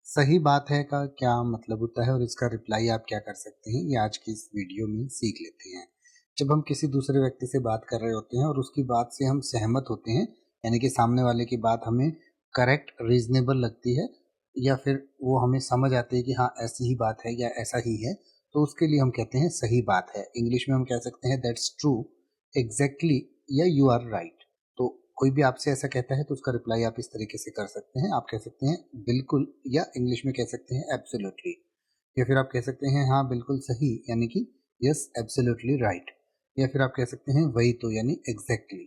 सही बात है का क्या मतलब होता है और इसका रिप्लाई आप क्या कर सकते हैं, ये आज की इस वीडियो में सीख लेते हैं। जब हम किसी दूसरे व्यक्ति से बात कर रहे होते हैं और उसकी बात से हम सहमत होते हैं, यानी कि सामने वाले की बात हमें करेक्ट, रीज़नेबल लगती है या फिर वो हमें समझ आती है कि हाँ, ऐसी ही बात है या ऐसा ही है, तो उसके लिए हम कहते हैं सही बात है। इंग्लिश में हम कह सकते हैं दैट्स ट्रू, एग्ज़ैक्टली या यू आर राइट। तो कोई भी आपसे ऐसा कहता है तो उसका रिप्लाई आप इस तरीके से कर सकते हैं। आप कह सकते हैं बिल्कुल या इंग्लिश में कह सकते हैं एब्सोल्युटली या फिर आप कह सकते हैं हाँ बिल्कुल सही यानी कि यस एब्सोल्युटली राइट या फिर आप कह सकते हैं वही तो यानी एग्जैक्टली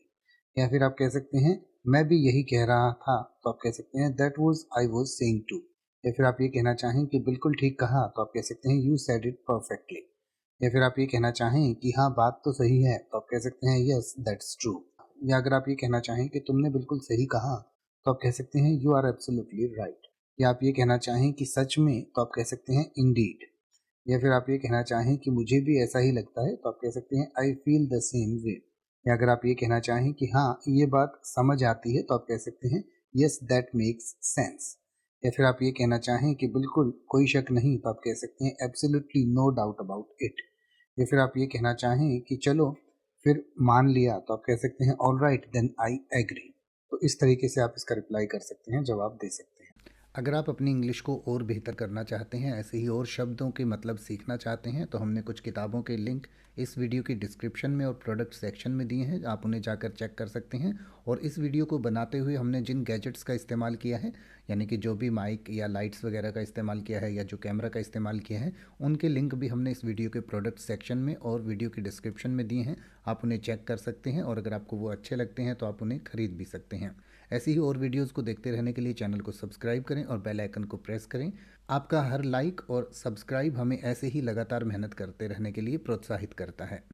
या फिर आप कह सकते हैं मैं भी यही कह रहा था तो आप कह सकते हैं that was I was saying to या फिर आप ये कहना चाहें कि बिल्कुल ठीक कहा तो आप कह सकते हैं यू सेड इट परफेक्टली या फिर आप ये कहना चाहें कि हाँ बात तो सही है तो आप कह सकते हैं यस दैट्स ट्रू या अगर आप ये कहना चाहें कि तुमने बिल्कुल सही कहा तो आप कह सकते हैं यू आर एब्सोल्युटली राइट या आप ये कहना चाहें कि सच में तो आप कह सकते हैं इंडीड या फिर आप ये कहना चाहें कि मुझे भी ऐसा ही लगता है तो आप कह सकते हैं I feel the same way या अगर आप ये कहना चाहें कि हाँ ये बात समझ आती है तो आप कह सकते हैं यस दैट मेक्स सेंस या फिर आप ये कहना चाहें कि बिल्कुल कोई शक नहीं तो आप कह सकते हैं absolutely no doubt about it या फिर आप ये कहना चाहें कि चलो फिर मान लिया तो आप कह सकते हैं all right then I agree. तो इस तरीके से आप इसका रिप्लाई कर सकते हैं, जवाब दे सकते हैं। अगर आप अपनी इंग्लिश को और बेहतर करना चाहते हैं, ऐसे ही और शब्दों के मतलब सीखना चाहते हैं, तो हमने कुछ किताबों के लिंक इस वीडियो की डिस्क्रिप्शन में और प्रोडक्ट सेक्शन में दिए हैं। आप उन्हें जाकर चेक कर सकते हैं। और इस वीडियो को बनाते हुए हमने जिन गैजेट्स का इस्तेमाल किया है, यानी कि जो भी माइक या लाइट्स वगैरह का इस्तेमाल किया है या जो कैमरा का इस्तेमाल किया है, उनके लिंक भी हमने इस वीडियो के प्रोडक्ट सेक्शन में और वीडियो की डिस्क्रिप्शन में दिए हैं। आप उन्हें चेक कर सकते हैं और अगर आपको वो अच्छे लगते हैं तो आप उन्हें खरीद भी सकते हैं। ऐसी ही और वीडियोस को देखते रहने के लिए चैनल को सब्सक्राइब करें और बेल आइकन को प्रेस करें। आपका हर लाइक और सब्सक्राइब हमें ऐसे ही लगातार मेहनत करते रहने के लिए प्रोत्साहित करता है।